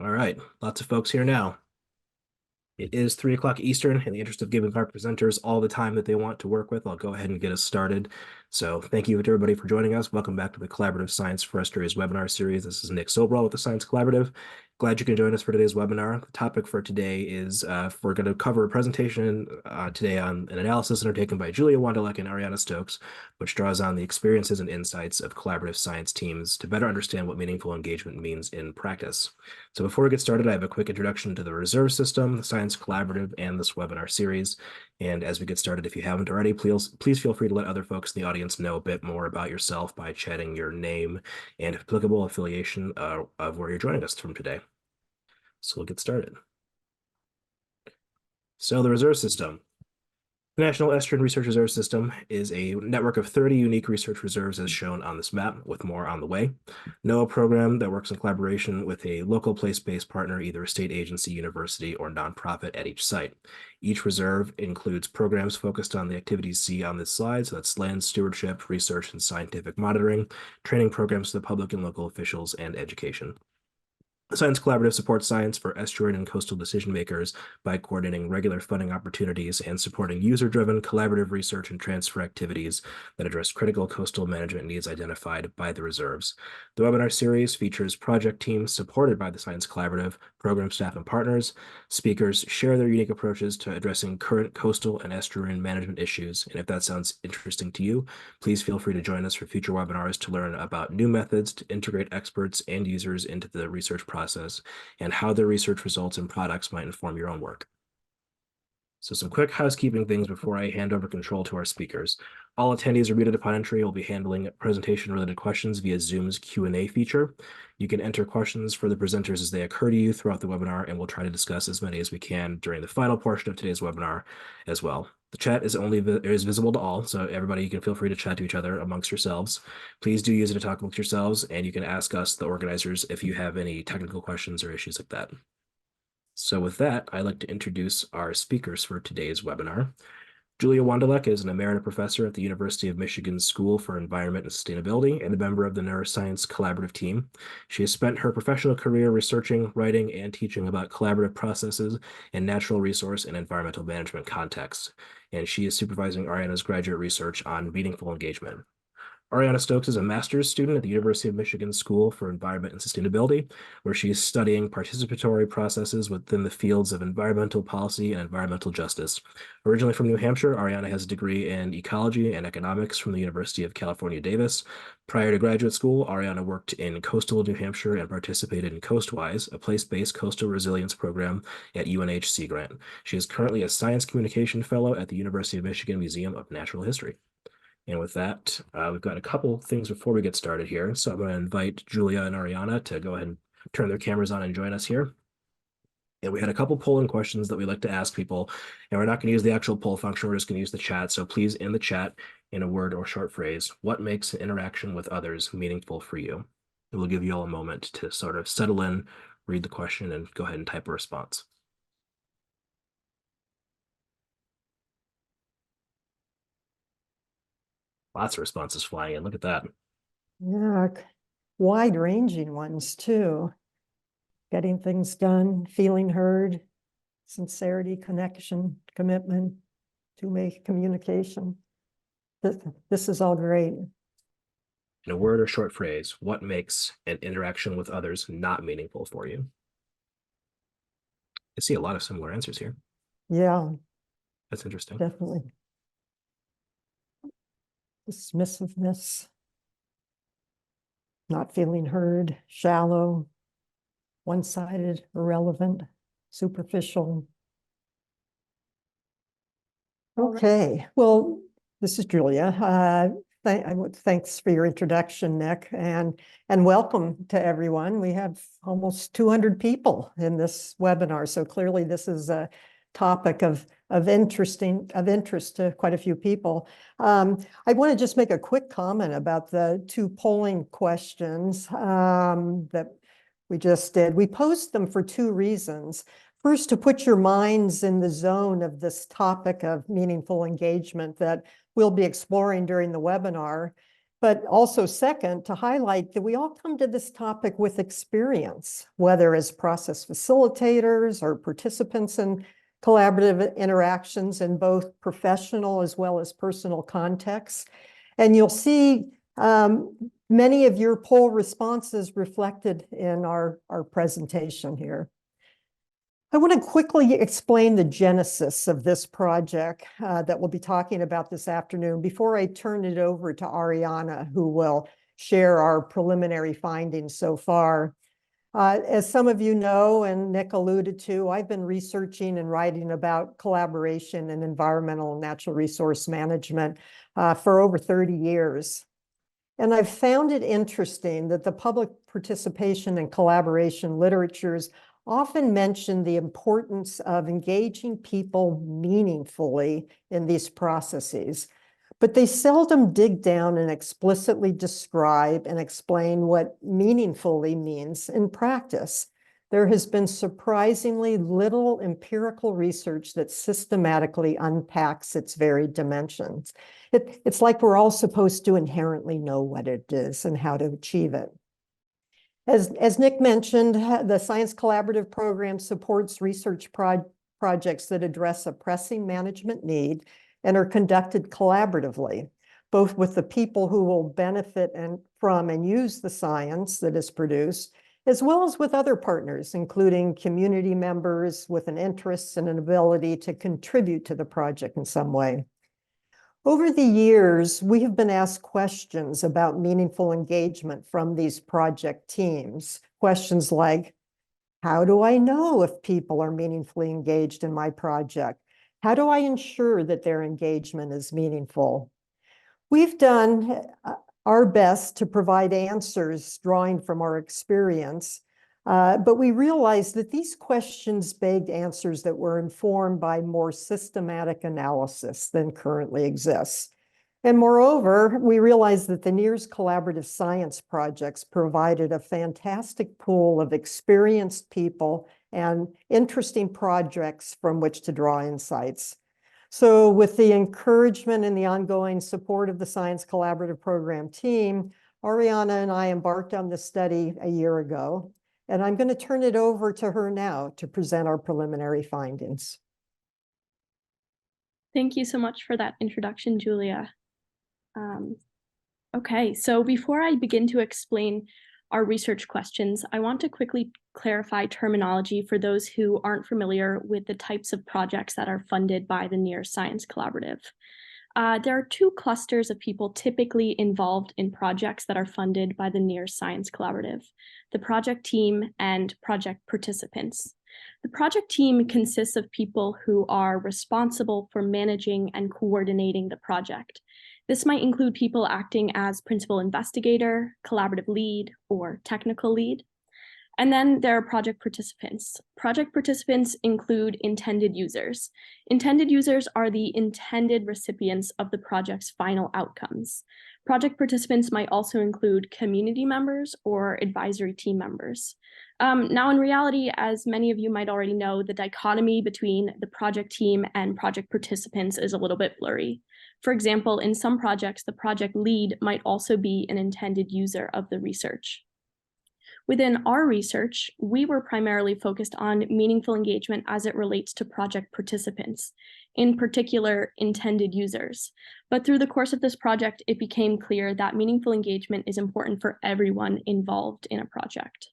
All right, lots of folks here now. It is 3 o'clock Eastern. In the interest of giving our presenters all the time that they want to work with, I'll go ahead and get us started. So thank you to everybody for joining us. Welcome back to the Collaborative Science for Yesterday's webinar series. This is Nick Sobral with the Science Collaborative. Glad you can join us for today's webinar. The topic for today is we're going to cover a presentation today on an analysis undertaken by Julia Wandelek and Ariana Stokes, which draws on the experiences and insights of collaborative science teams to better understand what meaningful engagement means in practice. So before we get started, I have a quick introduction to the reserve system, the Science Collaborative, and this webinar series. And as we get started, if you haven't already, please feel free to let other folks in the audience know a bit more about yourself by chatting your name and, if applicable, affiliation of where you're joining us from today. So we'll get started. So the reserve system. The National Estuarine Research Reserve System is a network of 30 unique research reserves as shown on this map, with more on the way. NOAA program that works in collaboration with a local place-based partner, either a state agency, university, or nonprofit at each site. Each reserve includes programs focused on the activities seen on this slide, so that's land stewardship, research, and scientific monitoring, training programs to the public and local officials, and education. The Science Collaborative supports science for estuarine and coastal decision makers by coordinating regular funding opportunities and supporting user-driven collaborative research and transfer activities that address critical coastal management needs identified by the reserves. The webinar series features project teams supported by the Science Collaborative, program staff, and partners. Speakers share their unique approaches to addressing current coastal and estuarine management issues. And if that sounds interesting to you, please feel free to join us for future webinars to learn about new methods to integrate experts and users into the research process and how their research results and products might inform your own work. So some quick housekeeping things before I hand over control to our speakers. All attendees are muted upon entry. We'll be handling presentation-related questions via Zoom's Q&A feature. You can enter questions for the presenters as they occur to you throughout the webinar, and we'll try to discuss as many as we can during the final portion of today's webinar as well. The chat is visible to all, so everybody, you can feel free to chat to each other amongst yourselves. Please do use it to talk amongst yourselves, and you can ask us, the organizers, if you have any technical questions or issues like that. So with that, I'd like to introduce our speakers for today's webinar. Julia Wandelek is an emerita professor at the University of Michigan School for Environment and Sustainability and a member of the NERRS Science Collaborative team. She has spent her professional career researching, writing, and teaching about collaborative processes in natural resource and environmental management contexts, and she is supervising Ariana's graduate research on meaningful engagement. Ariana Stokes is a master's student at the University of Michigan School for Environment and Sustainability, where she is studying participatory processes within the fields of environmental policy and environmental justice. Originally from New Hampshire, Ariana has a degree in ecology and economics from the University of California, Davis. Prior to graduate school, Ariana worked in coastal New Hampshire and participated in Coastwise, a place-based coastal resilience program at UNH Sea Grant. She is currently a science communication fellow at the University of Michigan Museum of Natural History. And with that, we've got a couple things before we get started here. So I'm going to invite Julia and Ariana to go ahead and turn their cameras on and join us here. And we had a couple polling questions that we like to ask people, and we're not going to use the actual poll function. We're just going to use the chat. So please, in the chat, in a word or short phrase, what makes an interaction with others meaningful for you? It will give you all a moment to sort of settle in, read the question, and go ahead and type a response. Lots of responses flying in. Look at that. Yeah, wide-ranging ones too. Getting things done, feeling heard, sincerity, connection, commitment, two-way communication. This is all great. In a word or short phrase, what makes an interaction with others not meaningful for you? I see a lot of similar answers here. Yeah, That's interesting. definitely. Dismissiveness, not feeling heard, shallow, one-sided, irrelevant, superficial. Okay, well, this is Julia. Thanks for your introduction, Nick, and welcome to everyone. We have almost 200 people in this webinar, so clearly this is a topic of interest to quite a few people. I want to just make a quick comment about the two polling questions that we just did. We posed them for two reasons. First, to put your minds in the zone of this topic of meaningful engagement that we'll be exploring during the webinar. But also second, to highlight that we all come to this topic with experience, whether as process facilitators or participants in collaborative interactions in both professional as well as personal contexts. And you'll see many of your poll responses reflected in our presentation here. I want to quickly explain the genesis of this project that we'll be talking about this afternoon before I turn it over to Ariana, who will share our preliminary findings so far. As some of you know, and Nick alluded to, I've been researching and writing about collaboration in environmental and natural resource management for over 30 years. And I've found it interesting that the public participation and collaboration literatures often mention the importance of engaging people meaningfully in these processes, but they seldom dig down and explicitly describe and explain what meaningfully means in practice. There has been surprisingly little empirical research that systematically unpacks its varied dimensions. It's like we're all supposed to inherently know what it is and how to achieve it. As Nick mentioned, the Science Collaborative program supports research projects that address a pressing management need and are conducted collaboratively, both with the people who will benefit from and use the science that is produced, as well as with other partners, including community members with an interest and an ability to contribute to the project in some way. Over the years, we have been asked questions about meaningful engagement from these project teams. Questions like, how do I know if people are meaningfully engaged in my project? How do I ensure that their engagement is meaningful? We've done our best to provide answers drawing from our experience, but we realized that these questions begged answers that were informed by more systematic analysis than currently exists. And moreover, we realized that the NERRS Collaborative Science projects provided a fantastic pool of experienced people and interesting projects from which to draw insights. So with the encouragement and the ongoing support of the Science Collaborative Program team, Ariana and I embarked on this study a year ago, and I'm going to turn it over to her now to present our preliminary findings. Thank you so much for that introduction, Julia. Okay, so before I begin to explain our research questions, I want to quickly clarify terminology for those who aren't familiar with the types of projects that are funded by the NERRS Science Collaborative. There are two clusters of people typically involved in projects that are funded by the NERRS Science Collaborative: the project team and project participants. The project team consists of people who are responsible for managing and coordinating the project. This might include people acting as principal investigator, collaborative lead, or technical lead. And then there are project participants. Project participants include intended users. Intended users are the intended recipients of the project's final outcomes. Project participants might also include community members or advisory team members. Now, in reality, as many of you might already know, the dichotomy between the project team and project participants is a little bit blurry. For example, in some projects, the project lead might also be an intended user of the research. Within our research, we were primarily focused on meaningful engagement as it relates to project participants, in particular, intended users. But through the course of this project, it became clear that meaningful engagement is important for everyone involved in a project.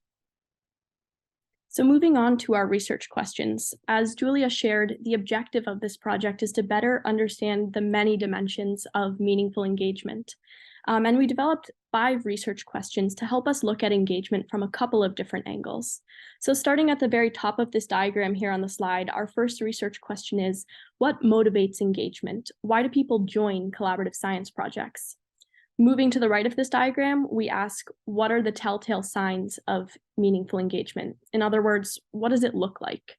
So moving on to our research questions, as Julia shared, the objective of this project is to better understand the many dimensions of meaningful engagement. And we developed 5 research questions to help us look at engagement from a couple of different angles. So starting at the very top of this diagram here on the slide, our first research question is, what motivates engagement? Why do people join collaborative science projects? Moving to the right of this diagram, we ask, what are the telltale signs of meaningful engagement? In other words, what does it look like?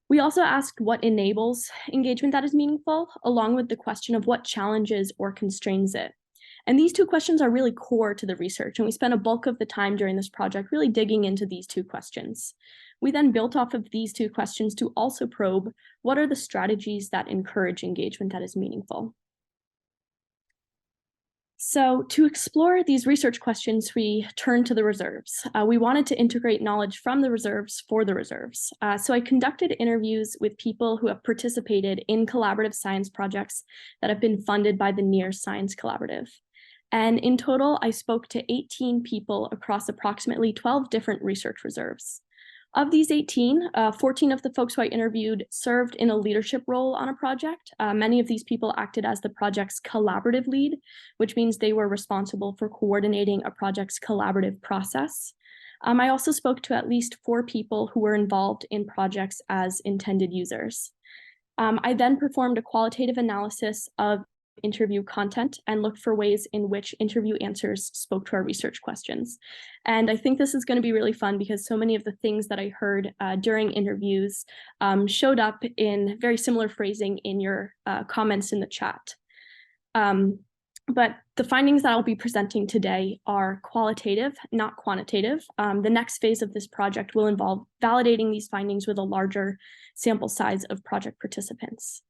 We also asked what enables engagement that is meaningful, along with the question of what challenges or constrains it. And these two questions are really core to the research, and we spent a bulk of the time during this project really digging into these two questions. We then built off of these two questions to also probe what are the strategies that encourage engagement that is meaningful. So to explore these research questions, we turned to the reserves. We wanted to integrate knowledge from the reserves for the reserves. So I conducted interviews with people who have participated in collaborative science projects that have been funded by the NERRS Science Collaborative. And in total, I spoke to 18 people across approximately 12 different research reserves. Of these 18, 14 of the folks who I interviewed served in a leadership role on a project. Many of these people acted as the project's collaborative lead, which means they were responsible for coordinating a project's collaborative process. I also spoke to at least 4 people who were involved in projects as intended users. I then performed a qualitative analysis of interview content and looked for ways in which interview answers spoke to our research questions. And I think this is going to be really fun because so many of the things that I heard during interviews showed up in very similar phrasing in your comments in the chat. But the findings that I'll be presenting today are qualitative, not quantitative. The next phase of this project will involve validating these findings with a larger sample size of project participants.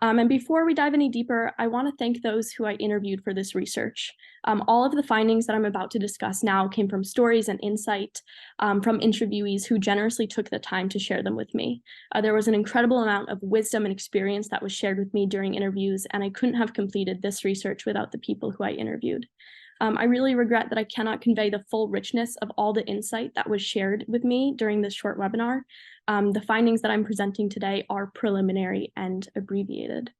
And before we dive any deeper, I want to thank those who I interviewed for this research. All of the findings that I'm about to discuss now came from stories and insight from interviewees who generously took the time to share them with me. There was an incredible amount of wisdom and experience that was shared with me during interviews, and I couldn't have completed this research without the people who I interviewed. I really regret that I cannot convey the full richness of all the insight that was shared with me during this short webinar. The findings that I'm presenting today are preliminary and abbreviated.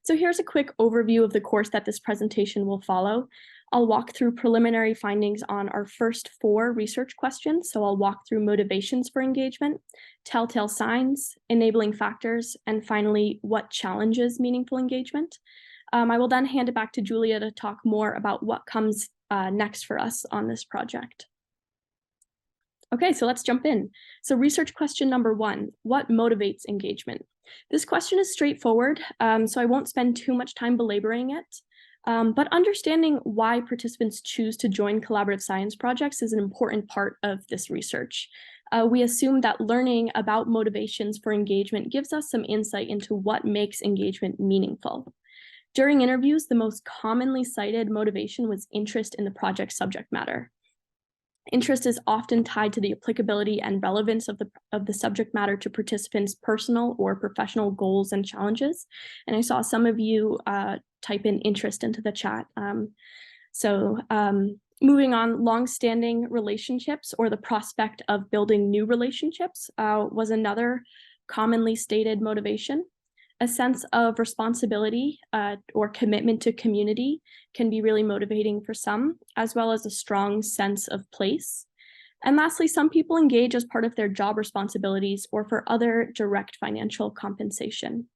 So here's a quick overview of the course that this presentation will follow. I'll walk through preliminary findings on our first 4 research questions. So I'll walk through motivations for engagement, telltale signs, enabling factors, and finally, what challenges meaningful engagement. I will then hand it back to Julia to talk more about what comes next for us on this project. Okay, so let's jump in. So research question number 1, what motivates engagement? This question is straightforward, so I won't spend too much time belaboring it, but understanding why participants choose to join collaborative science projects is an important part of this research. We assume that learning about motivations for engagement gives us some insight into what makes engagement meaningful. During interviews, the most commonly cited motivation was interest in the project subject matter. Interest is often tied to the applicability and relevance of the subject matter to participants' personal or professional goals and challenges. And I saw some of you type in interest into the chat. Moving on, long-standing relationships or the prospect of building new relationships was another commonly stated motivation. A sense of responsibility or commitment to community can be really motivating for some, as well as a strong sense of place. And lastly, some people engage as part of their job responsibilities or for other direct financial compensation.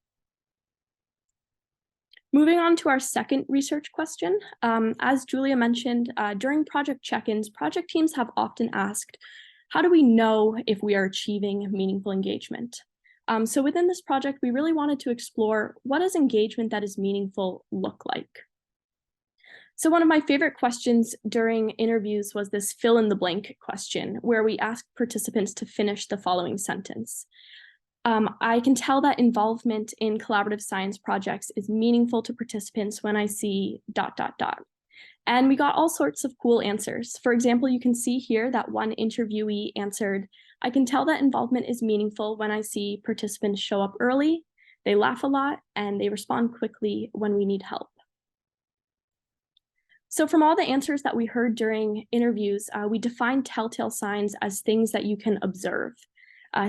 Moving on to our second research question, as Julia mentioned, during project check-ins, project teams have often asked, how do we know if we are achieving meaningful engagement? So within this project, we really wanted to explore what does engagement that is meaningful look like? So one of my favorite questions during interviews was this fill in the blank question, where we asked participants to finish the following sentence. I can tell that involvement in collaborative science projects is meaningful to participants when I see ... And we got all sorts of cool answers. For example, you can see here that one interviewee answered, I can tell that involvement is meaningful when I see participants show up early, they laugh a lot, and they respond quickly when we need help. So from all the answers that we heard during interviews, we defined telltale signs as things that you can observe,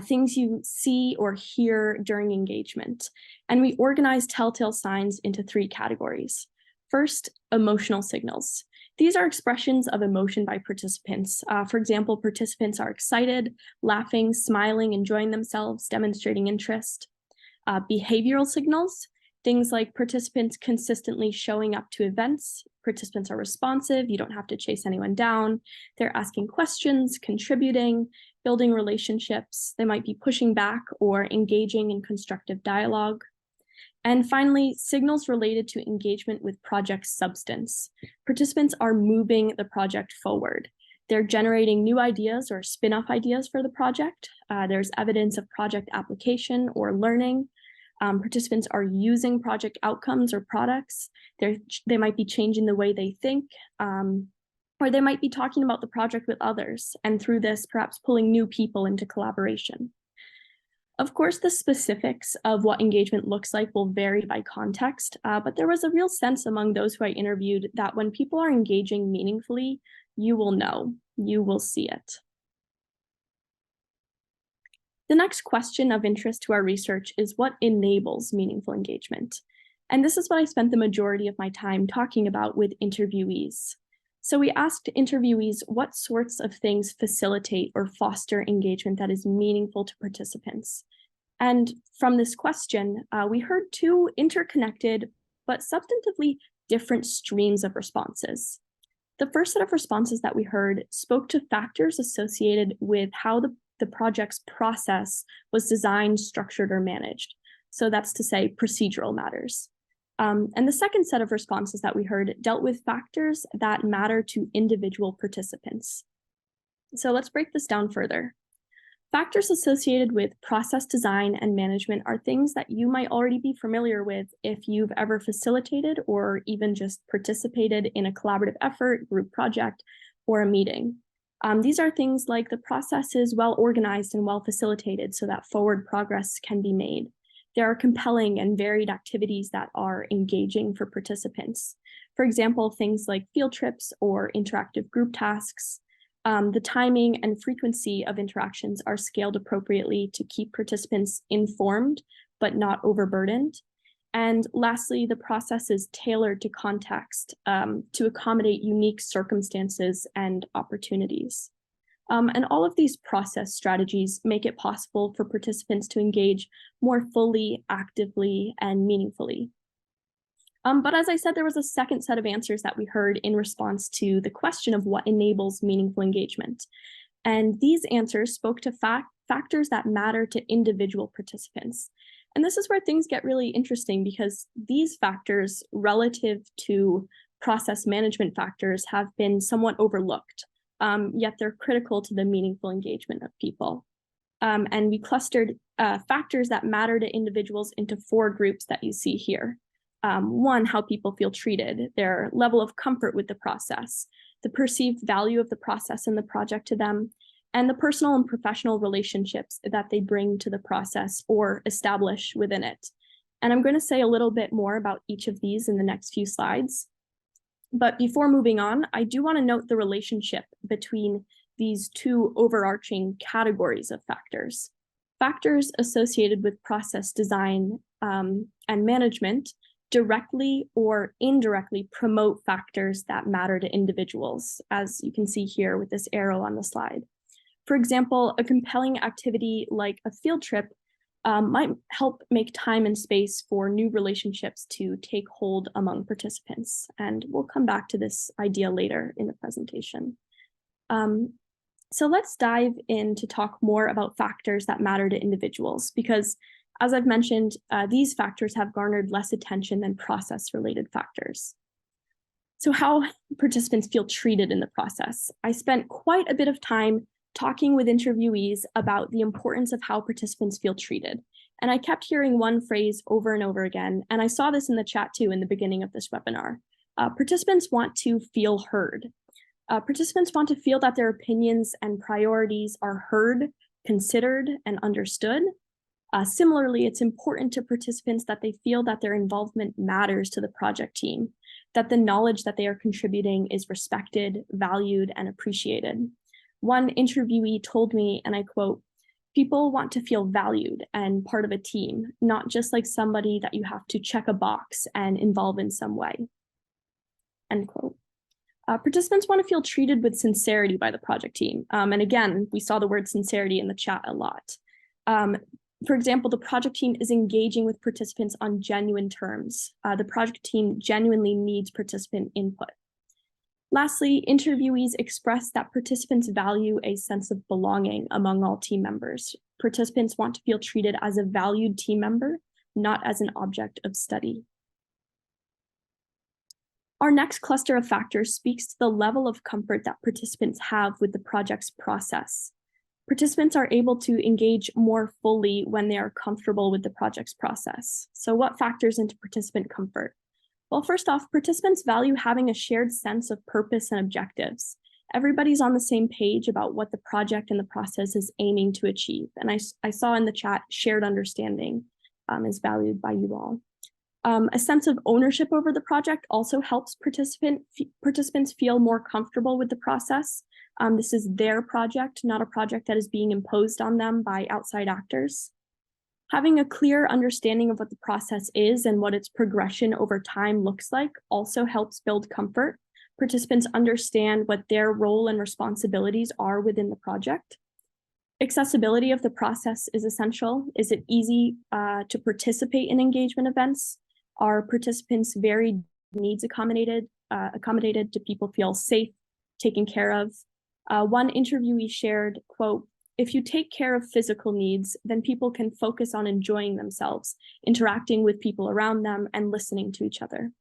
things you see or hear during engagement. And we organized telltale signs into 3 categories. First, emotional signals. These are expressions of emotion by participants. For example, participants are excited, laughing, smiling, enjoying themselves, demonstrating interest. Behavioral signals, things like participants consistently showing up to events. Participants are responsive, you don't have to chase anyone down. They're asking questions, contributing, building relationships. They might be pushing back or engaging in constructive dialogue. And finally, signals related to engagement with project substance. Participants are moving the project forward. They're generating new ideas or spin-off ideas for the project. There's evidence of project application or learning. Participants are using project outcomes or products. They might be changing the way they think, or they might be talking about the project with others, and through this, perhaps pulling new people into collaboration. Of course, the specifics of what engagement looks like will vary by context, but there was a real sense among those who I interviewed that when people are engaging meaningfully, you will know, you will see it. The next question of interest to our research is what enables meaningful engagement? And this is what I spent the majority of my time talking about with interviewees. So we asked interviewees what sorts of things facilitate or foster engagement that is meaningful to participants. And from this question, we heard two interconnected but substantively different streams of responses. The first set of responses that we heard spoke to factors associated with how the project's process was designed, structured, or managed. So that's to say procedural matters. And the second set of responses that we heard dealt with factors that matter to individual participants. So let's break this down further. Factors associated with process design and management are things that you might already be familiar with if you've ever facilitated or even just participated in a collaborative effort, group project, or a meeting. These are things like the process is well organized and well facilitated so that forward progress can be made. There are compelling and varied activities that are engaging for participants. For example, things like field trips or interactive group tasks. The timing and frequency of interactions are scaled appropriately to keep participants informed, but not overburdened. And lastly, the process is tailored to context to accommodate unique circumstances and opportunities. And all of these process strategies make it possible for participants to engage more fully, actively, and meaningfully. But as I said, there was a second set of answers that we heard in response to the question of what enables meaningful engagement. And these answers spoke to factors that matter to individual participants. And this is where things get really interesting because these factors relative to process management factors have been somewhat overlooked, yet they're critical to the meaningful engagement of people. And we clustered factors that matter to individuals into 4 groups that you see here. 1, how people feel treated, their level of comfort with the process, the perceived value of the process and the project to them, and the personal and professional relationships that they bring to the process or establish within it. And I'm going to say a little bit more about each of these in the next few slides. But before moving on, I do want to note the relationship between these 2 overarching categories of factors. Factors associated with process design and management directly or indirectly promote factors that matter to individuals, as you can see here with this arrow on the slide. For example, a compelling activity like a field trip might help make time and space for new relationships to take hold among participants. And we'll come back to this idea later in the presentation. So let's dive in to talk more about factors that matter to individuals, because as I've mentioned, these factors have garnered less attention than process-related factors. So how participants feel treated in the process. I spent quite a bit of time talking with interviewees about the importance of how participants feel treated. And I kept hearing one phrase over and over again, and I saw this in the chat too in the beginning of this webinar. Participants want to feel heard. Participants want to feel that their opinions and priorities are heard, considered, and understood. Similarly, it's important to participants that they feel that their involvement matters to the project team, that the knowledge that they are contributing is respected, valued, and appreciated. One interviewee told me, and I quote, "People want to feel valued and part of a team, not just like somebody that you have to check a box and involve in some way." End quote. Participants want to feel treated with sincerity by the project team. And again, we saw the word sincerity in the chat a lot. For example, the project team is engaging with participants on genuine terms. The project team genuinely needs participant input. Lastly, interviewees express that participants value a sense of belonging among all team members. Participants want to feel treated as a valued team member, not as an object of study. Our next cluster of factors speaks to the level of comfort that participants have with the project's process. Participants are able to engage more fully when they are comfortable with the project's process. So what factors into participant comfort? Well, first off, participants value having a shared sense of purpose and objectives. Everybody's on the same page about what the project and the process is aiming to achieve. And I saw in the chat, shared understanding is valued by you all. A sense of ownership over the project also helps participants feel more comfortable with the process. This is their project, not a project that is being imposed on them by outside actors. Having a clear understanding of what the process is and what its progression over time looks like also helps build comfort. Participants understand what their role and responsibilities are within the project. Accessibility of the process is essential. Is it easy to participate in engagement events? Are participants' varied needs accommodated? Do people feel safe, taken care of? One interviewee shared, quote, "If you take care of physical needs, then people can focus on enjoying themselves, interacting with people around them, and listening to each other."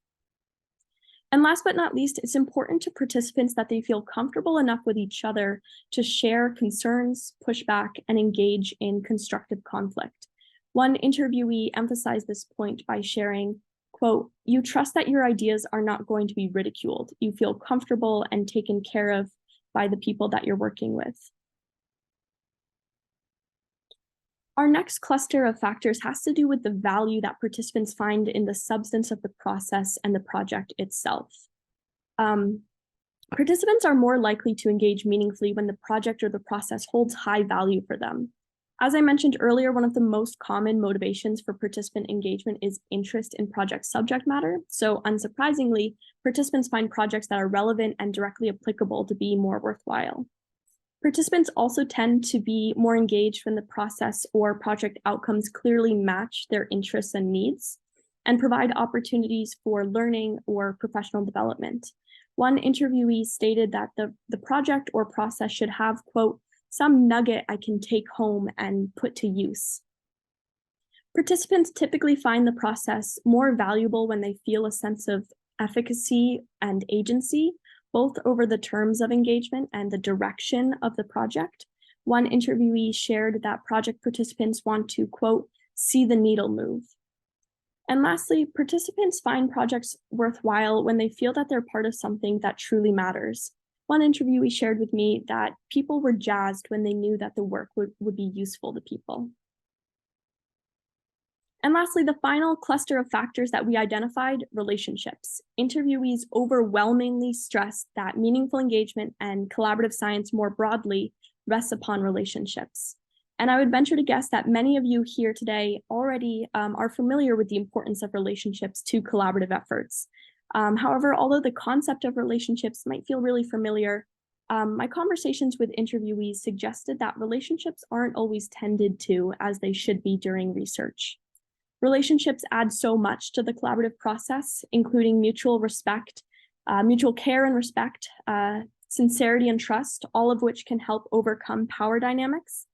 And last but not least, it's important to participants that they feel comfortable enough with each other to share concerns, push back, and engage in constructive conflict. One interviewee emphasized this point by sharing, quote, "You trust that your ideas are not going to be ridiculed. You feel comfortable and taken care of by the people that you're working with." Our next cluster of factors has to do with the value that participants find in the substance of the process and the project itself. Participants are more likely to engage meaningfully when the project or the process holds high value for them. As I mentioned earlier, one of the most common motivations for participant engagement is interest in project subject matter. So unsurprisingly, participants find projects that are relevant and directly applicable to be more worthwhile. Participants also tend to be more engaged when the process or project outcomes clearly match their interests and needs and provide opportunities for learning or professional development. One interviewee stated that the project or process should have, quote, "some nugget I can take home and put to use." Participants typically find the process more valuable when they feel a sense of efficacy and agency, both over the terms of engagement and the direction of the project. One interviewee shared that project participants want to, quote, "see the needle move." And lastly, participants find projects worthwhile when they feel that they're part of something that truly matters. One interviewee shared with me that people were jazzed when they knew that the work would be useful to people. And lastly, the final cluster of factors that we identified, relationships. Interviewees overwhelmingly stressed that meaningful engagement and collaborative science more broadly rests upon relationships. And I would venture to guess that many of you here today already are familiar with the importance of relationships to collaborative efforts. However, although the concept of relationships might feel really familiar, my conversations with interviewees suggested that relationships aren't always tended to as they should be during research. Relationships add so much to the collaborative process, including mutual respect, mutual care and respect, sincerity and trust, all of which can help overcome power dynamics.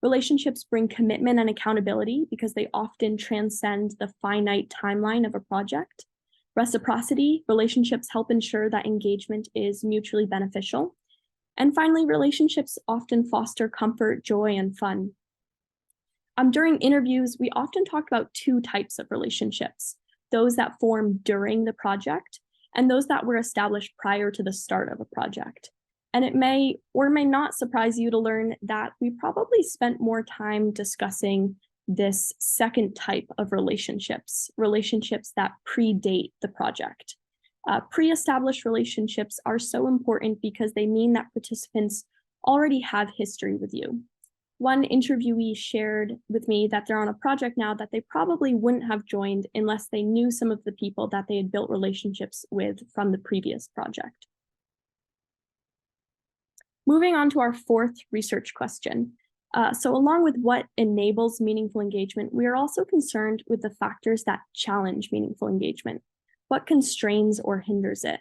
Relationships bring commitment and accountability because they often transcend the finite timeline of a project. Reciprocity, relationships help ensure that engagement is mutually beneficial. And finally, relationships often foster comfort, joy, and fun. During interviews, we often talk about two types of relationships, those that form during the project and those that were established prior to the start of a project. And it may or may not surprise you to learn that we probably spent more time discussing this second type of relationships, relationships that predate the project. Pre-established relationships are so important because they mean that participants already have history with you. One interviewee shared with me that they're on a project now that they probably wouldn't have joined unless they knew some of the people that they had built relationships with from the previous project. Moving on to our fourth research question. So along with what enables meaningful engagement, we are also concerned with the factors that challenge meaningful engagement. What constrains or hinders it?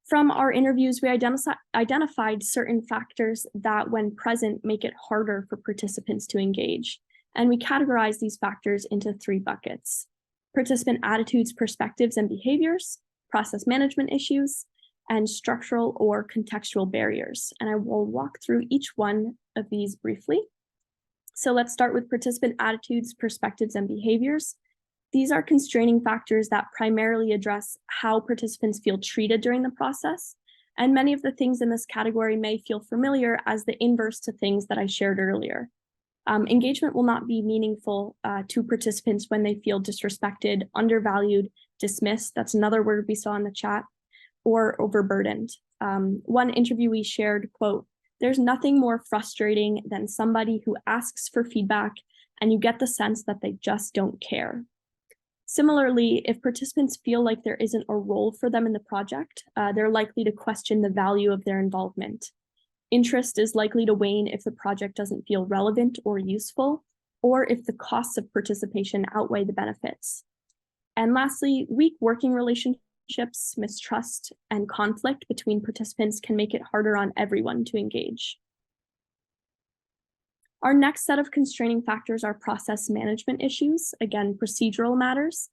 From our interviews, we identified certain factors that, when present, make it harder for participants to engage. And we categorize these factors into three buckets: participant attitudes, perspectives, and behaviors, process management issues, and structural or contextual barriers. And I will walk through each one of these briefly. So let's start with participant attitudes, perspectives, and behaviors. These are constraining factors that primarily address how participants feel treated during the process. And many of the things in this category may feel familiar as the inverse to things that I shared earlier. Engagement will not be meaningful to participants when they feel disrespected, undervalued, dismissed. That's another word we saw in the chat, or overburdened. One interviewee shared, quote, "There's nothing more frustrating than somebody who asks for feedback and you get the sense that they just don't care." Similarly, if participants feel like there isn't a role for them in the project, they're likely to question the value of their involvement. Interest is likely to wane if the project doesn't feel relevant or useful, or if the costs of participation outweigh the benefits. And lastly, weak working relationships, mistrust, and conflict between participants can make it harder on everyone to engage. Our next set of constraining factors are process management issues, again, procedural matters.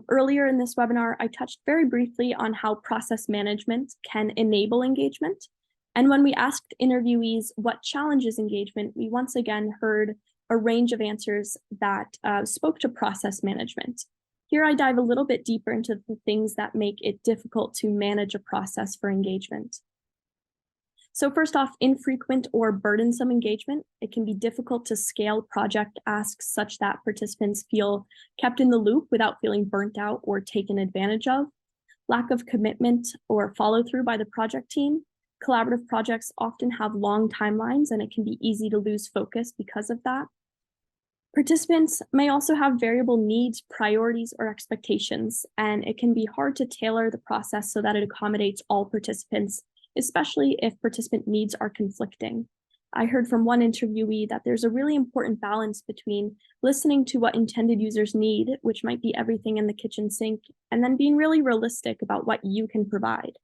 Earlier in this webinar, I touched very briefly on how process management can enable engagement. And when we asked interviewees what challenges engagement, we once again heard a range of answers that spoke to process management. Here I dive a little bit deeper into the things that make it difficult to manage a process for engagement. So first off, infrequent or burdensome engagement. It can be difficult to scale project asks such that participants feel kept in the loop without feeling burnt out or taken advantage of. Lack of commitment or follow through by the project team. Collaborative projects often have long timelines and it can be easy to lose focus because of that. Participants may also have variable needs, priorities, or expectations, and it can be hard to tailor the process so that it accommodates all participants, especially if participant needs are conflicting. I heard from one interviewee that there's a really important balance between listening to what intended users need, which might be everything in the kitchen sink, and then being really realistic about what you can provide.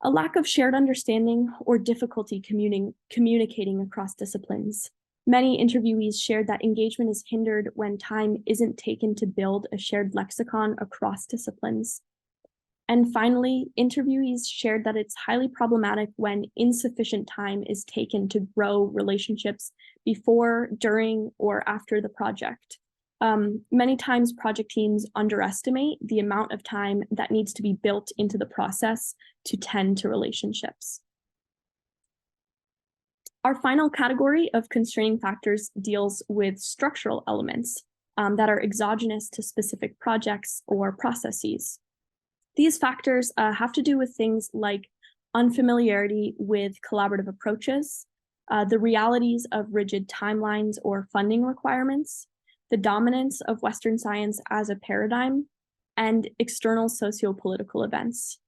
A lack of shared understanding or difficulty communicating across disciplines. Many interviewees shared that engagement is hindered when time isn't taken to build a shared lexicon across disciplines. And finally, interviewees shared that it's highly problematic when insufficient time is taken to grow relationships before, during, or after the project. Many times project teams underestimate the amount of time that needs to be built into the process to tend to relationships. Our final category of constraining factors deals with structural elements that are exogenous to specific projects or processes. These factors have to do with things like unfamiliarity with collaborative approaches, the realities of rigid timelines or funding requirements, the dominance of Western science as a paradigm, and external socio-political events.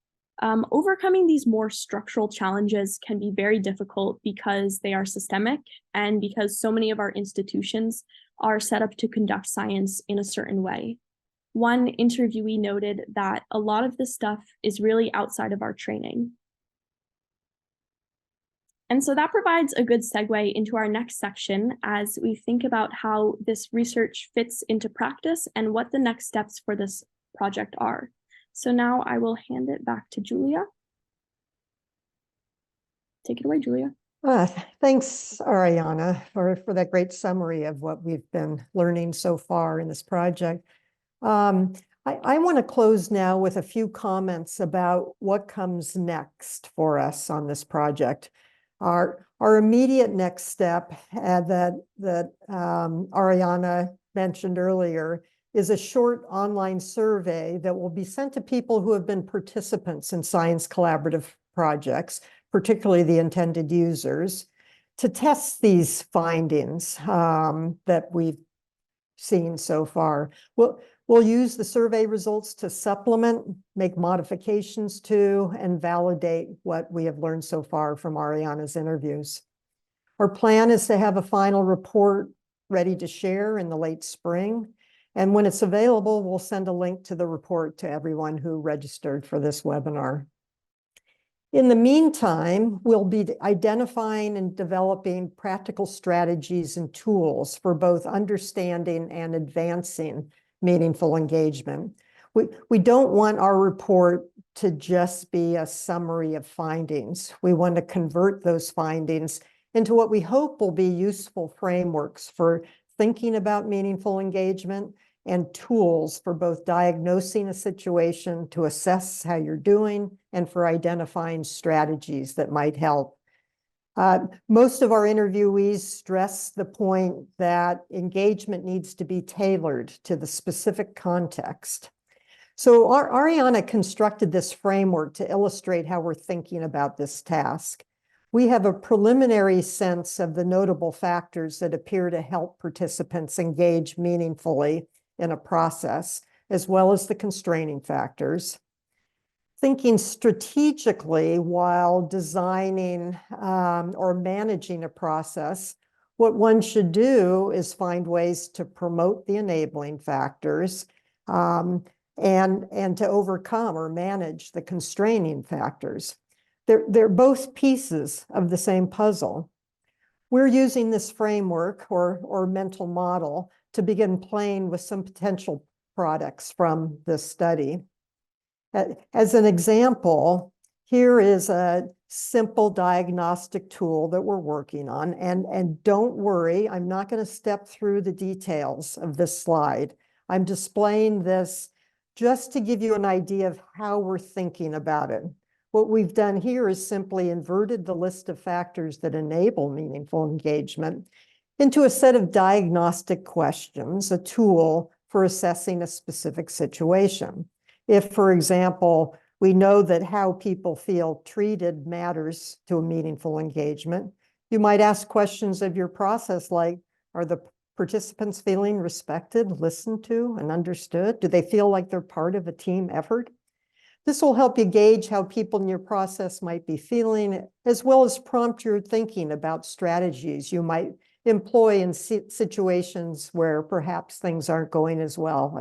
Overcoming these more structural challenges can be very difficult because they are systemic and because so many of our institutions are set up to conduct science in a certain way. One interviewee noted that a lot of this stuff is really outside of our training. And so that provides a good segue into our next section as we think about how this research fits into practice and what the next steps for this project are. So now I will hand it back to Julia. Take it away, Julia. Thanks, Ariana, for that great summary of what we've been learning so far in this project. I want to close now with a few comments about what comes next for us on this project. Our immediate next step that Ariana mentioned earlier is a short online survey that will be sent to people who have been participants in science collaborative projects, particularly the intended users, to test these findings that we've seen so far. We'll use the survey results to supplement, make modifications to, and validate what we have learned so far from Ariana's interviews. Our plan is to have a final report ready to share in the late spring. And when it's available, we'll send a link to the report to everyone who registered for this webinar. In the meantime, we'll be identifying and developing practical strategies and tools for both understanding and advancing meaningful engagement. We don't want our report to just be a summary of findings. We want to convert those findings into what we hope will be useful frameworks for thinking about meaningful engagement and tools for both diagnosing a situation to assess how you're doing and for identifying strategies that might help. Most of our interviewees stress the point that engagement needs to be tailored to the specific context. So Ariana constructed this framework to illustrate how we're thinking about this task. We have a preliminary sense of the notable factors that appear to help participants engage meaningfully in a process, as well as the constraining factors. Thinking strategically while designing or managing a process, what one should do is find ways to promote the enabling factors and to overcome or manage the constraining factors. They're both pieces of the same puzzle. We're using this framework or mental model to begin playing with some potential products from this study. As an example, here is a simple diagnostic tool that we're working on. And don't worry, I'm not going to step through the details of this slide. I'm displaying this just to give you an idea of how we're thinking about it. What we've done here is simply inverted the list of factors that enable meaningful engagement into a set of diagnostic questions, a tool for assessing a specific situation. If, for example, we know that how people feel treated matters to a meaningful engagement, you might ask questions of your process like, are the participants feeling respected, listened to, and understood? Do they feel like they're part of a team effort? This will help you gauge how people in your process might be feeling, as well as prompt your thinking about strategies you might employ in situations where perhaps things aren't going as well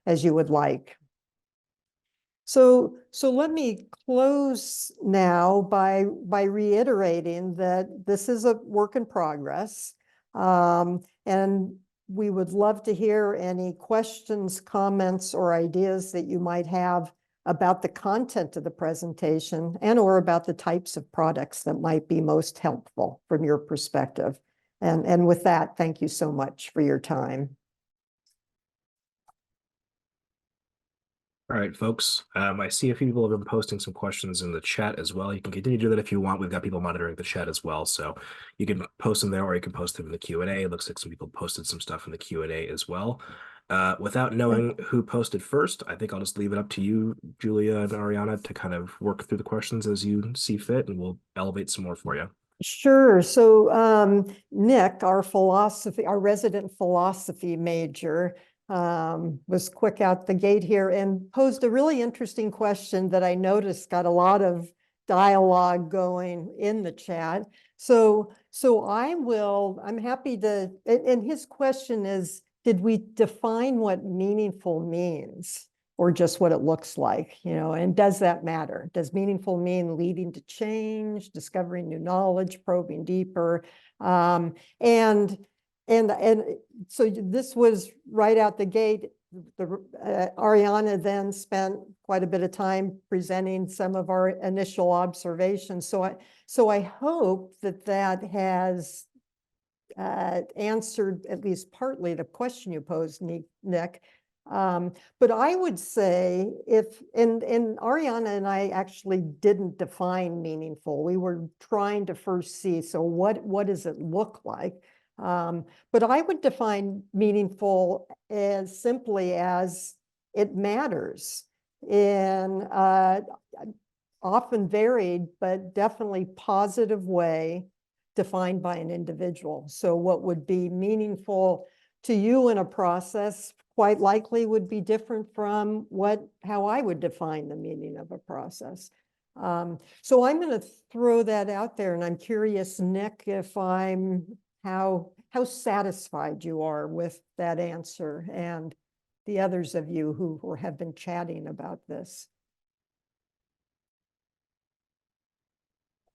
as you would like. So let me close now by reiterating that this is a work in progress. And we would love to hear any questions, comments, or ideas that you might have about the content of the presentation and or about the types of products that might be most helpful from your perspective. And with that, thank you so much for your time. All right, folks. I see a few people have been posting some questions in the chat as well. You can continue to do that if you want. We've got people monitoring the chat as well, so you can post them there or you can post them in the Q&A. It looks like some people posted some stuff in the Q&A as well. Without knowing who posted first, I think I'll just leave it up to you, Julia and Ariana, to kind of work through the questions as you see fit, and we'll elevate some more for you. Sure. So Nick, our resident philosophy major, was quick out the gate here and posed a really interesting question that I noticed got a lot of dialogue going in the chat. So I'm happy to, and his question is, did we define what meaningful means or just what it looks like, and does that matter? Does meaningful mean leading to change, discovering new knowledge, probing deeper? And so this was right out the gate. Ariana then spent quite a bit of time presenting some of our initial observations. So I hope that has answered at least partly the question you posed, Nick. But I would say and Ariana and I actually didn't define meaningful. We were trying to first see, so what does it look like? But I would define meaningful as simply as it matters in often varied, but definitely positive way defined by an individual. So what would be meaningful to you in a process quite likely would be different from how I would define the meaning of a process. So I'm going to throw that out there, and I'm curious, Nick, how satisfied you are with that answer and the others of you who have been chatting about this.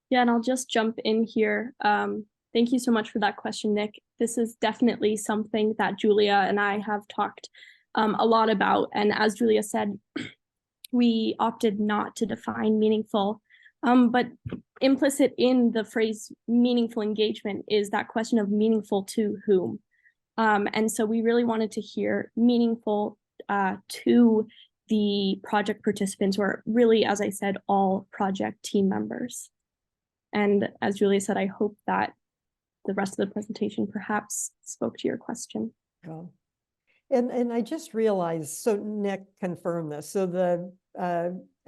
Yeah, and I'll just jump in here. Thank you so much for that question, Nick. This is definitely something that Julia and I have talked a lot about. And as Julia said, we opted not to define meaningful. But implicit in the phrase meaningful engagement is that question of meaningful to whom. And so we really wanted to hear meaningful to the project participants, or really, as I said, all project team members. And as Julia said, I hope that the rest of the presentation perhaps spoke to your question. Yeah. And I just realized, so Nick confirmed this, so the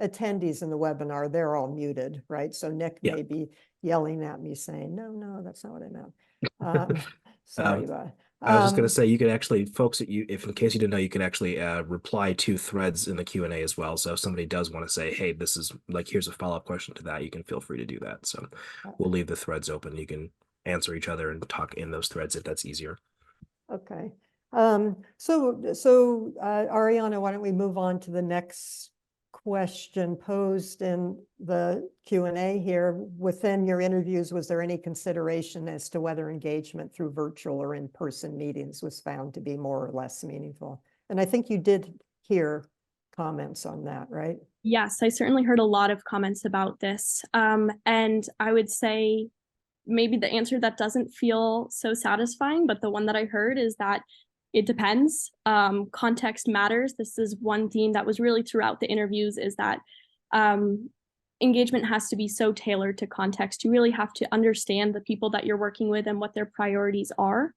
attendees in the webinar, they're all muted, right? So Nick may be yelling at me saying, no, that's not what I meant. Sorry about it. I was just going to say, you could actually, folks, if in case you didn't know, you could actually reply to threads in the Q&A as well. So if somebody does want to say, hey, this is like, here's a follow-up question to that, you can feel free to do that. So we'll leave the threads open. You can answer each other and talk in those threads if that's easier. Okay. So Ariana, why don't we move on to the next question posed in the Q&A here. Within your interviews, was there any consideration as to whether engagement through virtual or in-person meetings was found to be more or less meaningful? And I think you did hear comments on that, right? Yes, I certainly heard a lot of comments about this. And I would say maybe the answer that doesn't feel so satisfying, but the one that I heard is that it depends. Context matters. This is one theme that was really throughout the interviews, is that engagement has to be so tailored to context. You really have to understand the people that you're working with and what their priorities are.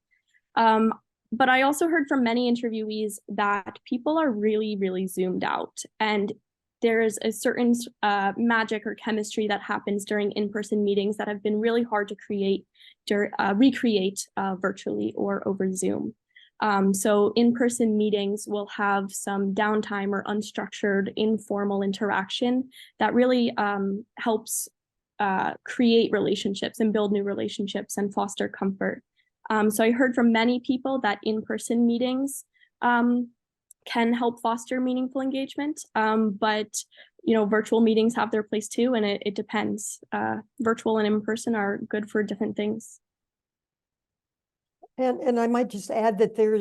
But I also heard from many interviewees that people are really, really zoomed out, and there is a certain magic or chemistry that happens during in-person meetings that have been really hard to recreate virtually or over Zoom. So in-person meetings will have some downtime or unstructured informal interaction that really helps create relationships and build new relationships and foster comfort. So I heard from many people that in-person meetings can help foster meaningful engagement, but virtual meetings have their place too, and it depends. Virtual and in-person are good for different things. And I might just add that there,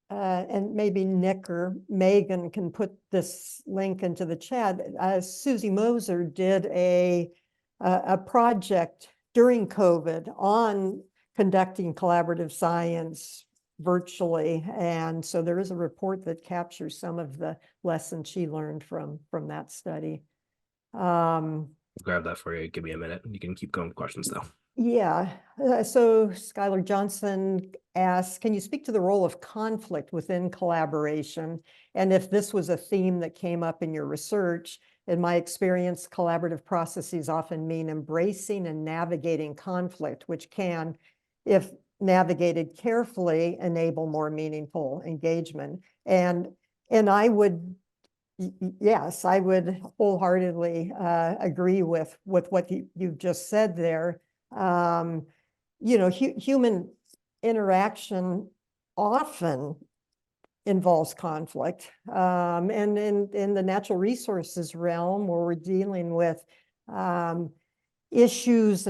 and maybe Nick or Megan can put this link into the chat. Susie Moser did a project during COVID on conducting collaborative science virtually, and so there is a report that captures some of the lessons she learned from that study. Grab that for you. Give me a minute. You can keep going with questions though. Yeah. So Skylar Johnson asks, can you speak to the role of conflict within collaboration? And if this was a theme that came up in your research. In my experience, collaborative processes often mean embracing and navigating conflict, which can, if navigated carefully, enable more meaningful engagement. And I would, yes, I would wholeheartedly agree with what you've just said there. Human interaction often involves conflict. And in the natural resources realm, where we're dealing with issues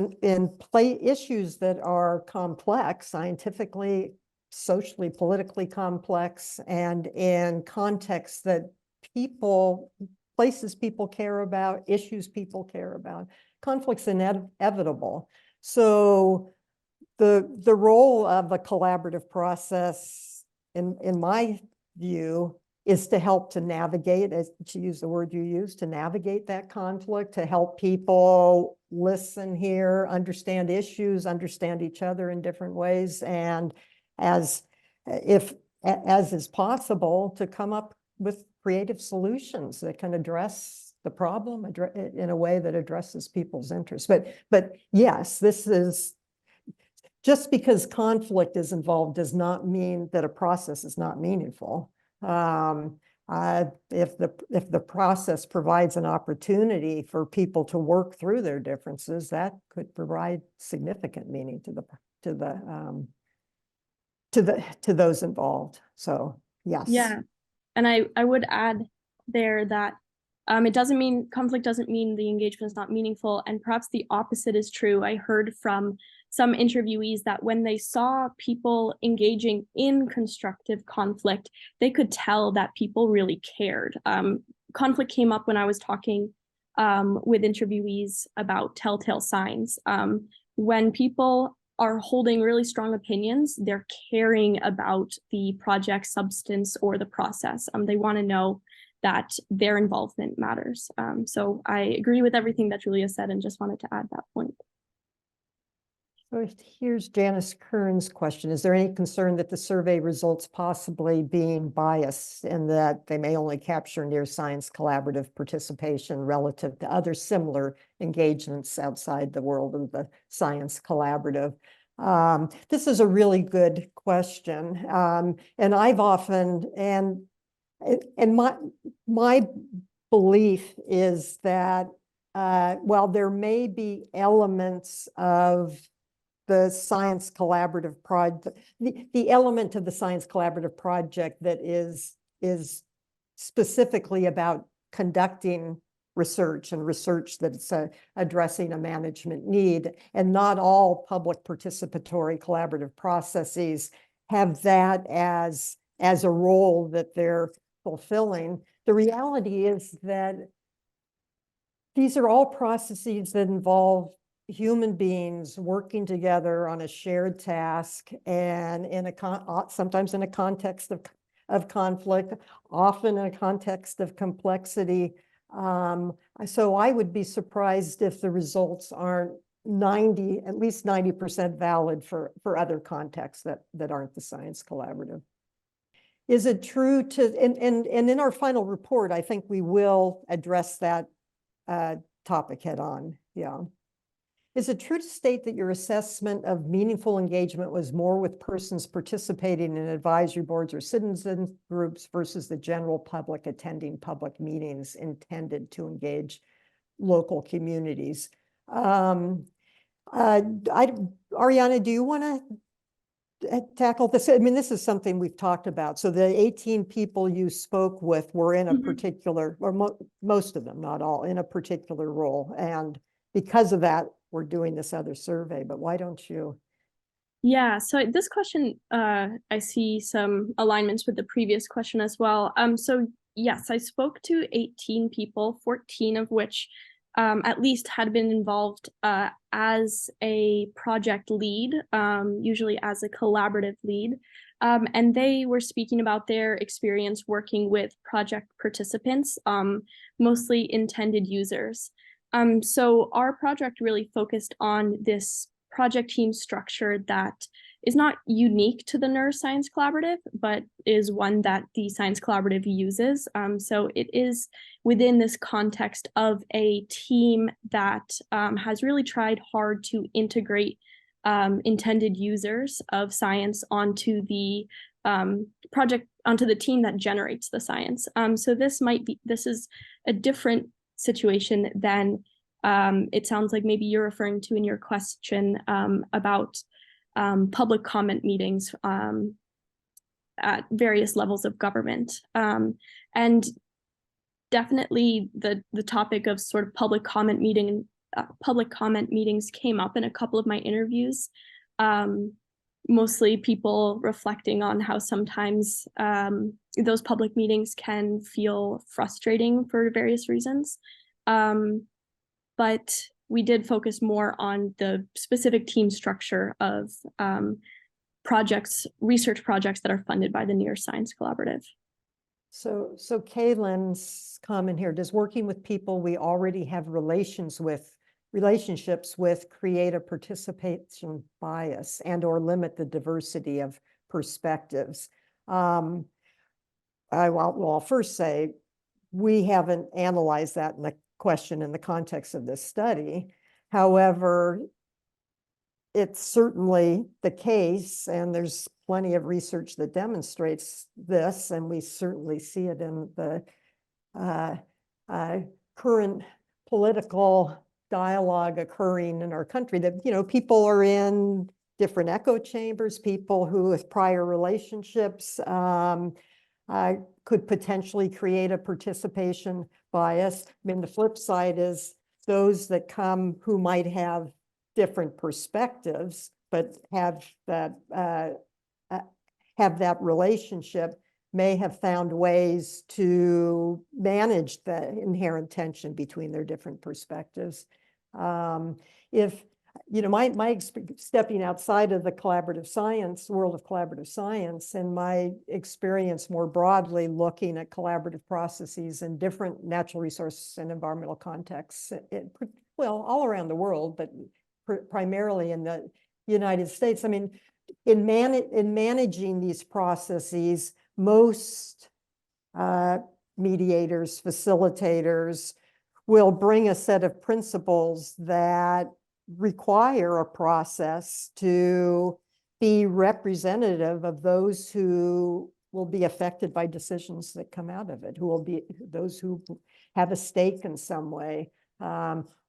issues that are complex, scientifically, socially, politically complex, and in contexts that places people care about, issues people care about, conflict's inevitable. So the role of a collaborative process, in my view, is to help to navigate, as to use the word you use, to navigate that conflict, to help people listen, hear, understand issues, understand each other in different ways, and as is possible, to come up with creative solutions that can address the problem in a way that addresses people's interests. But yes, this is, just because conflict is involved does not mean that a process is not meaningful. If the process provides an opportunity for people to work through their differences, that could provide significant meaning to those involved. So yes. Yeah, and I would add there that conflict doesn't mean the engagement is not meaningful, and perhaps the opposite is true. I heard from some interviewees that when they saw people engaging in constructive conflict, they could tell that people really cared. conflict came up when I was talking with interviewees about telltale signs. When people are holding really strong opinions, they're caring about the project substance or the process. They want to know that their involvement matters. So I agree with everything that Julia said and just wanted to add that point. So here's Janice Kern's question. Is there any concern that the survey results possibly being biased and that they may only capture NERRS Science Collaborative participation relative to other similar engagements outside the world of the Science Collaborative? This is a really good question. And I've often, and my belief is that while there may be elements of the Science Collaborative project, the element of the Science Collaborative project that is specifically about conducting research and research that's addressing a management need, and not all public participatory collaborative processes have that as a role that they're fulfilling. The reality is that these are all processes that involve human beings working together on a shared task, and sometimes in a context of conflict, often in a context of complexity. So I would be surprised if the results aren't at least 90% valid for other contexts that aren't the Science Collaborative. Is it true to, and in our final report, I think we will address that topic head on. Yeah. Is it true to state that your assessment of meaningful engagement was more with persons participating in advisory boards or citizen groups versus the general public attending public meetings intended to engage local communities? Ariana, do you want to tackle this? I mean, this is something we've talked about. So the 18 people you spoke with were in a particular, or most of them, not all, in a particular role. And because of that, we're doing this other survey, but why don't you? Yeah, so this question, I see some alignments with the previous question as well. So yes, I spoke to 18 people, 14 of which at least had been involved as a project lead, usually as a collaborative lead. And they were speaking about their experience working with project participants, mostly intended users. So our project really focused on this project team structure that is not unique to the NERRS Science Collaborative, but is one that the Science Collaborative uses. So it is within this context of a team that has really tried hard to integrate intended users of science onto the project, onto the team that generates the science. So this is a different situation than it sounds like maybe you're referring to in your question about public comment meetings at various levels of government. And definitely the topic of sort of public comment meetings came up in a couple of my interviews. Mostly people reflecting on how sometimes those public meetings can feel frustrating for various reasons. But we did focus more on the specific team structure of research projects that are funded by the NERRS Science Collaborative. So Kaylin's comment here, does working with people we already have relationships with create a participation bias and or limit the diversity of perspectives? I'll first say we haven't analyzed that in the question in the context of this study. However, it's certainly the case, and there's plenty of research that demonstrates this, and we certainly see it in the current political dialogue occurring in our country, that, people are in different echo chambers, people who with prior relationships could potentially create a participation bias. I mean, the flip side is those that come who might have different perspectives, but have that relationship, may have found ways to manage the inherent tension between their different perspectives. If, you know, my stepping outside of the collaborative science, world of collaborative science, and my experience more broadly looking at collaborative processes in different natural resource and environmental contexts, well, all around the world, but primarily in the United States. I mean, in managing these processes, most mediators, facilitators will bring a set of principles that require a process to be representative of those who will be affected by decisions that come out of it, who will be those who have a stake in some way,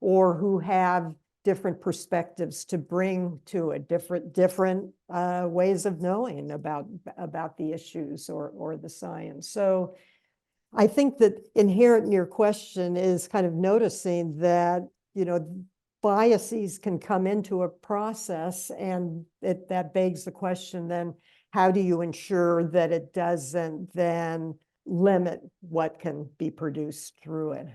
or who have different perspectives to bring to it, different ways of knowing about the issues or the science. So I think that inherent in your question is kind of noticing that, you know, biases can come into a process, and that begs the question then, how do you ensure that it doesn't then limit what can be produced through it,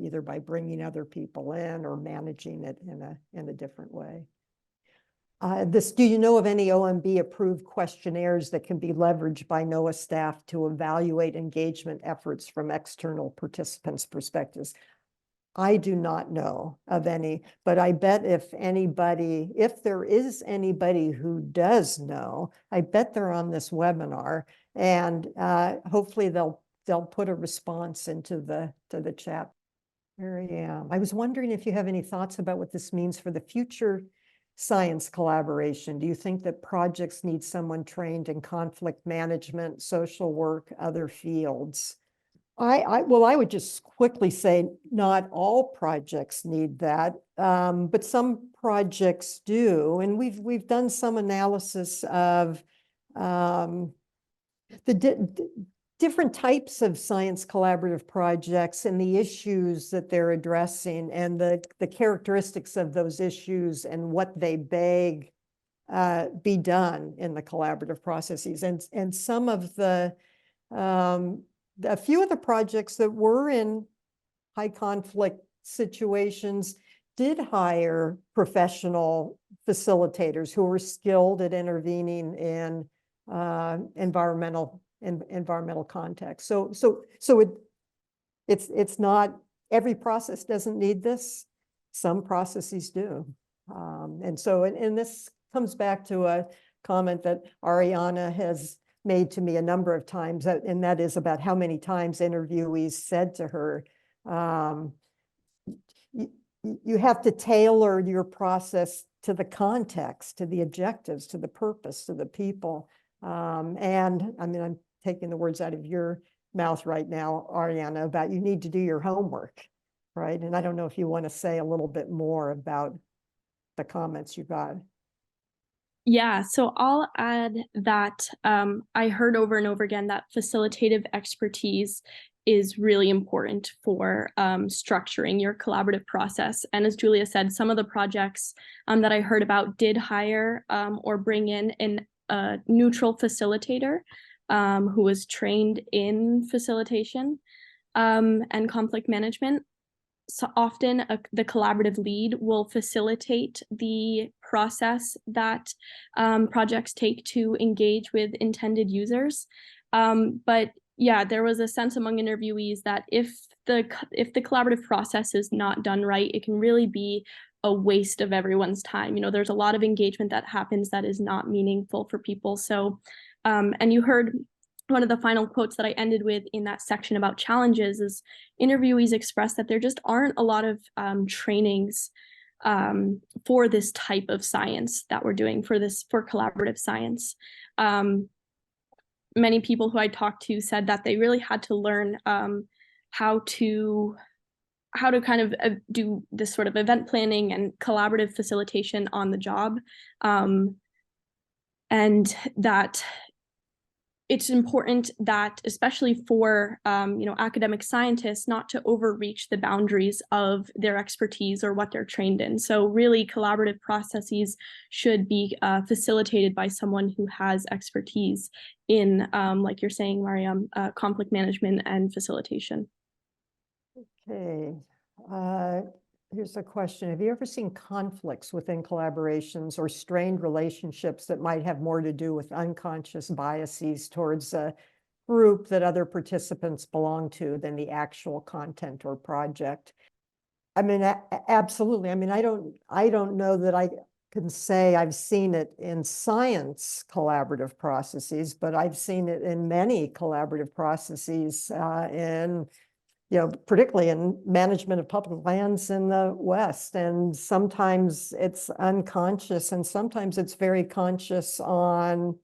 either by bringing other people in or managing it in a different way? Do you know of any OMB approved questionnaires that can be leveraged by NOAA staff to evaluate engagement efforts from external participants' perspectives? I do not know of any, but I bet if there is anybody who does know, I bet they're on this webinar, and hopefully they'll put a response into the chat. There I am. I was wondering if you have any thoughts about what this means for the future science collaboration. Do you think that projects need someone trained in conflict management, social work, other fields? Well, I would just quickly say not all projects need that, but some projects do, and we've done some analysis of the different types of science collaborative projects and the issues that they're addressing, and the characteristics of those issues and what they beg be done in the collaborative processes, and some of a few of the projects that were in high conflict situations did hire professional facilitators who were skilled at intervening in environmental context. So it's not every process doesn't need this. Some processes do, and this comes back to a comment that Ariana has made to me a number of times, and that is about how many times interviewees said to her, you have to tailor your process to the context, to the objectives, to the purpose, to the people. And I mean, I'm taking the words out of your mouth right now, Ariana, about you need to do your homework, right? And I don't know if you want to say a little bit more about the comments you got. Yeah, so I'll add that I heard over and over again that facilitative expertise is really important for structuring your collaborative process. And as Julia said, some of the projects that I heard about did hire or bring in a neutral facilitator who was trained in facilitation and conflict management. So often the collaborative lead will facilitate the process that projects take to engage with intended users. But yeah, there was a sense among interviewees that if the collaborative process is not done right, it can really be a waste of everyone's time. You know, there's a lot of engagement that happens that is not meaningful for people. So, and you heard one of the final quotes that I ended with in that section about challenges is interviewees expressed that there just aren't a lot of trainings for this type of science that we're doing for collaborative science. Many people who I talked to said that they really had to learn how to kind of do this sort of event planning and collaborative facilitation on the job. And that it's important that, especially for academic scientists, not to overreach the boundaries of their expertise or what they're trained in. So really, collaborative processes should be facilitated by someone who has expertise in, like you're saying, Mariam, conflict management and facilitation. Okay. Here's a question. Have you ever seen conflicts within collaborations or strained relationships that might have more to do with unconscious biases towards a group that other participants belong to than the actual content or project? I mean, absolutely. I mean, I don't know that I can say I've seen it in science collaborative processes, but I've seen it in many collaborative processes in particularly in management of public lands in the West. And sometimes it's unconscious and sometimes it's very conscious on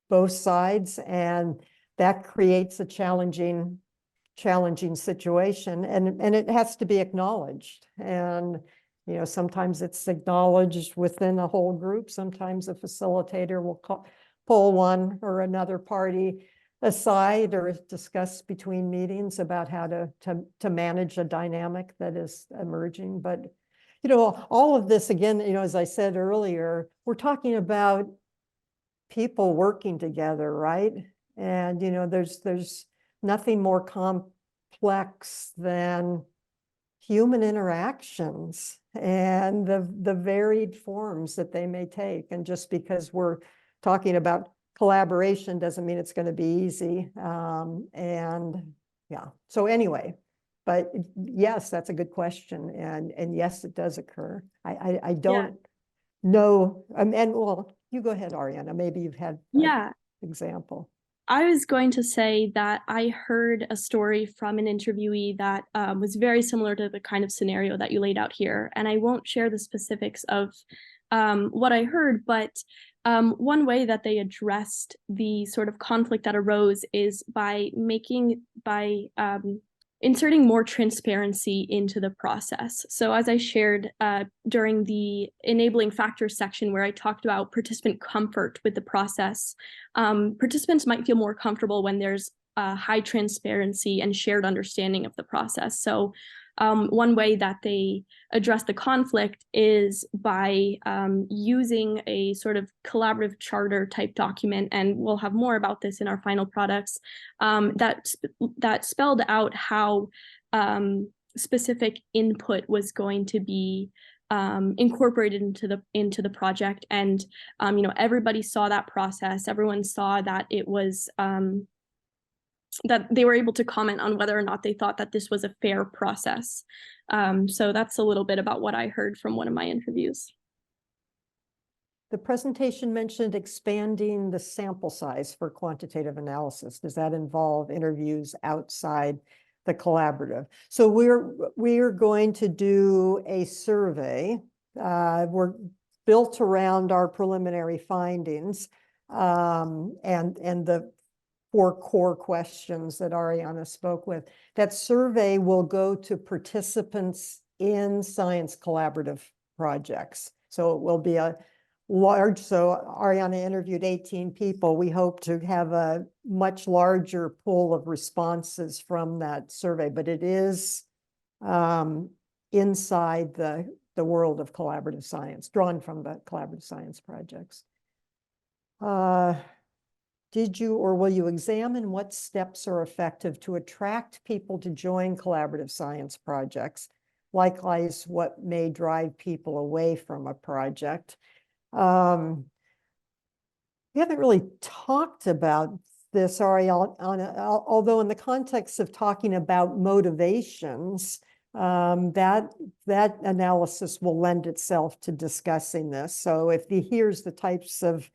both sides. And that creates a challenging situation. And it has to be acknowledged. And, sometimes it's acknowledged within a whole group. Sometimes a facilitator will pull one or another party aside or discuss between meetings about how to manage a dynamic that is emerging. But, all of this, again, as I said earlier, we're talking about people working together, right? And, there's nothing more complex than human interactions and the varied forms that they may take. And just because we're talking about collaboration doesn't mean it's going to be easy. And yeah, so anyway, but yes, that's a good question. And yes, it does occur. I don't know. And well, you go ahead, Ariana. Maybe you've had an example. I was going to say that I heard a story from an interviewee that was very similar to the kind of scenario that you laid out here. And I won't share the specifics of what I heard, but one way that they addressed the sort of conflict that arose is by inserting more transparency into the process. So as I shared during the enabling factors section where I talked about participant comfort with the process, participants might feel more comfortable when there's high transparency and shared understanding of the process. So one way that they address the conflict is by using a sort of collaborative charter type document, and we'll have more about this in our final products, that spelled out how specific input was going to be incorporated into the project. And everybody saw that process. Everyone saw that it was that they were able to comment on whether or not they thought that this was a fair process. So that's a little bit about what I heard from one of my interviews. The presentation mentioned expanding the sample size for quantitative analysis. Does that involve interviews outside the collaborative? So we're going to do a survey. We're built around our preliminary findings and the 4 core questions that Ariana spoke with. That survey will go to participants in science collaborative projects. So it will be a large, so Ariana interviewed 18 people. We hope to have a much larger pool of responses from that survey, but it is inside the world of collaborative science, drawn from the collaborative science projects. Did you or will you examine what steps are effective to attract people to join collaborative science projects? Likewise, what may drive people away from a project? We haven't really talked about this, Ariana, although in the context of talking about motivations, that analysis will lend itself to discussing this. So if here's the types of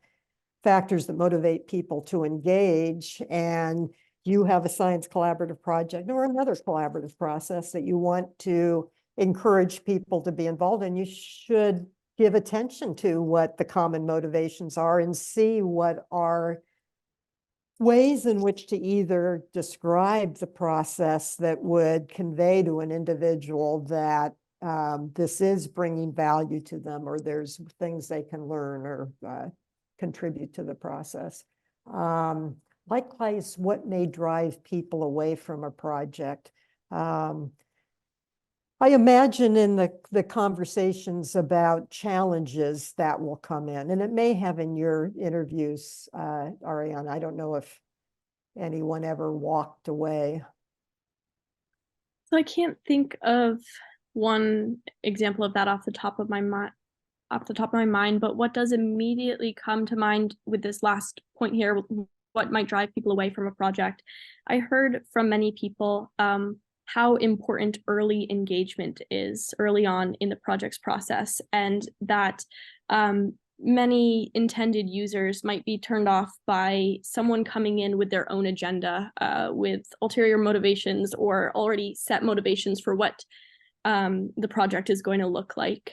factors that motivate people to engage, and you have a science collaborative project or another collaborative process that you want to encourage people to be involved in, you should give attention to what the common motivations are and see what are ways in which to either describe the process that would convey to an individual that this is bringing value to them, or there's things they can learn or contribute to the process. likewise, what may drive people away from a project? I imagine in the conversations about challenges that will come in, and it may have in your interviews, Ariane. I don't know if anyone ever walked away. So I can't think of one example of that off the top of my mind, but what does immediately come to mind with this last point here, what might drive people away from a project? I heard from many people how important early engagement is early on in the project's process, and that many intended users might be turned off by someone coming in with their own agenda, with ulterior motivations or already set motivations for what the project is going to look like.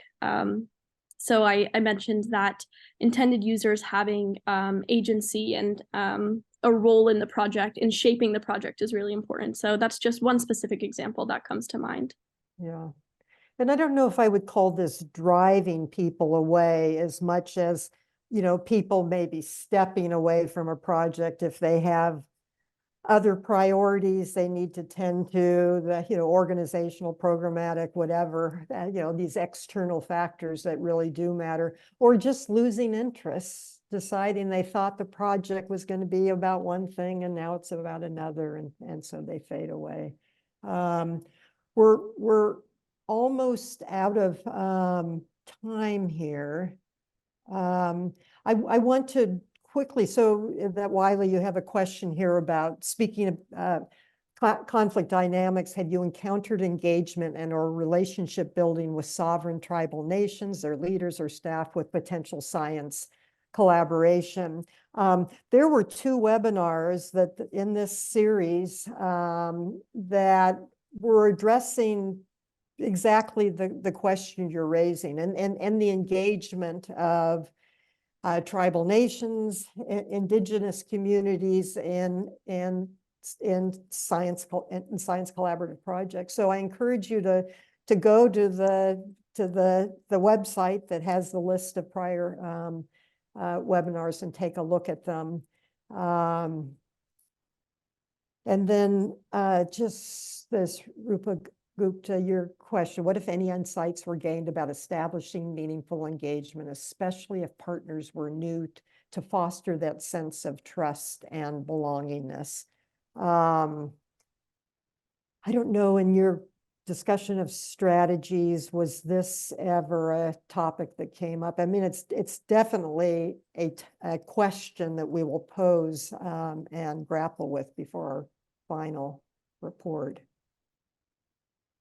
So I mentioned that intended users having agency and a role in the project, in shaping the project, is really important. So that's just one specific example that comes to mind. Yeah. And I don't know if I would call this driving people away as much as, people may be stepping away from a project if they have other priorities they need to tend to, the, organizational, programmatic, whatever, these external factors that really do matter, or just losing interest, deciding they thought the project was going to be about one thing and now it's about another, and so they fade away. We're almost out of time here. I want to quickly, so that Wiley, you have a question here about speaking of conflict dynamics. Have you encountered engagement and or relationship building with sovereign tribal nations, their leaders or staff with potential science collaboration? There were 2 webinars that in this series that were addressing exactly the question you're raising, and the engagement of tribal nations, indigenous communities, and science collaborative projects. So I encourage you to go to the website that has the list of prior webinars and take a look at them. And then just this Rupa Gupta, your question, what if any insights were gained about establishing meaningful engagement, especially if partners were new, to foster that sense of trust and belongingness? I don't know, in your discussion of strategies, was this ever a topic that came up? I mean, it's definitely a question that we will pose and grapple with before our final report.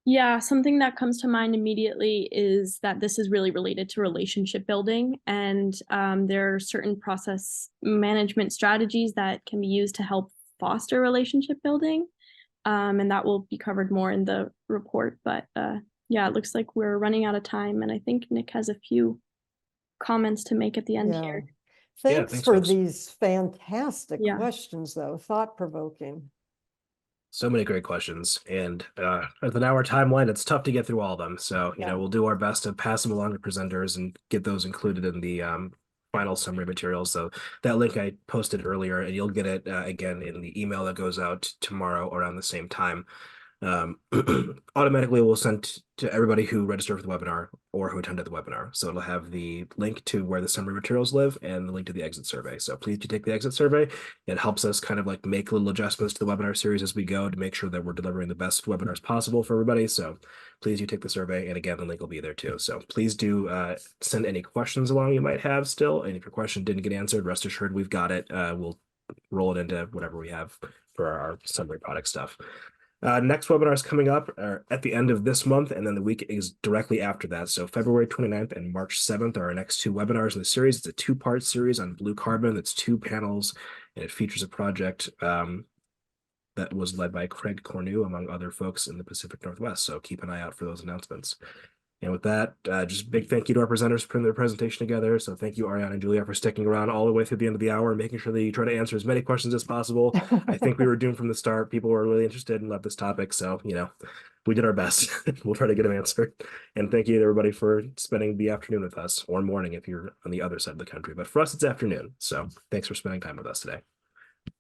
Yeah, something that comes to mind immediately is that this is really related to relationship building, and there are certain process management strategies that can be used to help foster relationship building, and that will be covered more in the report. But yeah, it looks like we're running out of time, and I think Nick has a few comments to make at the end here. Thanks for folks. these fantastic Yeah. questions, though, thought-provoking. So many great questions, and with an hour timeline, it's tough to get through all of them. So, we'll do our best to pass them along to presenters and get those included in the final summary materials. So that link I posted earlier, and you'll get it again in the email that goes out tomorrow around the same time. Automatically will send to everybody who registered for the webinar or who attended the webinar. So it'll have the link to where the summary materials live and the link to the exit survey. So please do take the exit survey. It helps us kind of like make little adjustments to the webinar series as we go to make sure that we're delivering the best webinars possible for everybody. So please do take the survey. And again, the link will be there too. So please do send any questions along you might have still. And if your question didn't get answered, rest assured we've got it. We'll roll it into whatever we have for our summary product stuff. Next webinar is coming up at the end of this month, and then the week is directly after that. So February 29th and March 7th are our next 2 webinars in the series. It's a 2-part series on blue carbon. It's 2 panels, and it features a project that was led by Craig Cornu, among other folks in the Pacific Northwest. So keep an eye out for those announcements. And with that, just a big thank you to our presenters for putting their presentation together. So thank you, Ariane and Julia, for sticking around all the way through the end of the hour and making sure that you try to answer as many questions as possible. I think we were doomed from the start. People were really interested and loved this topic. So, we did our best. We'll try to get them answered. And thank you to everybody for spending the afternoon with us, or morning if you're on the other side of the country. But for us, it's afternoon. So thanks for spending time with us today.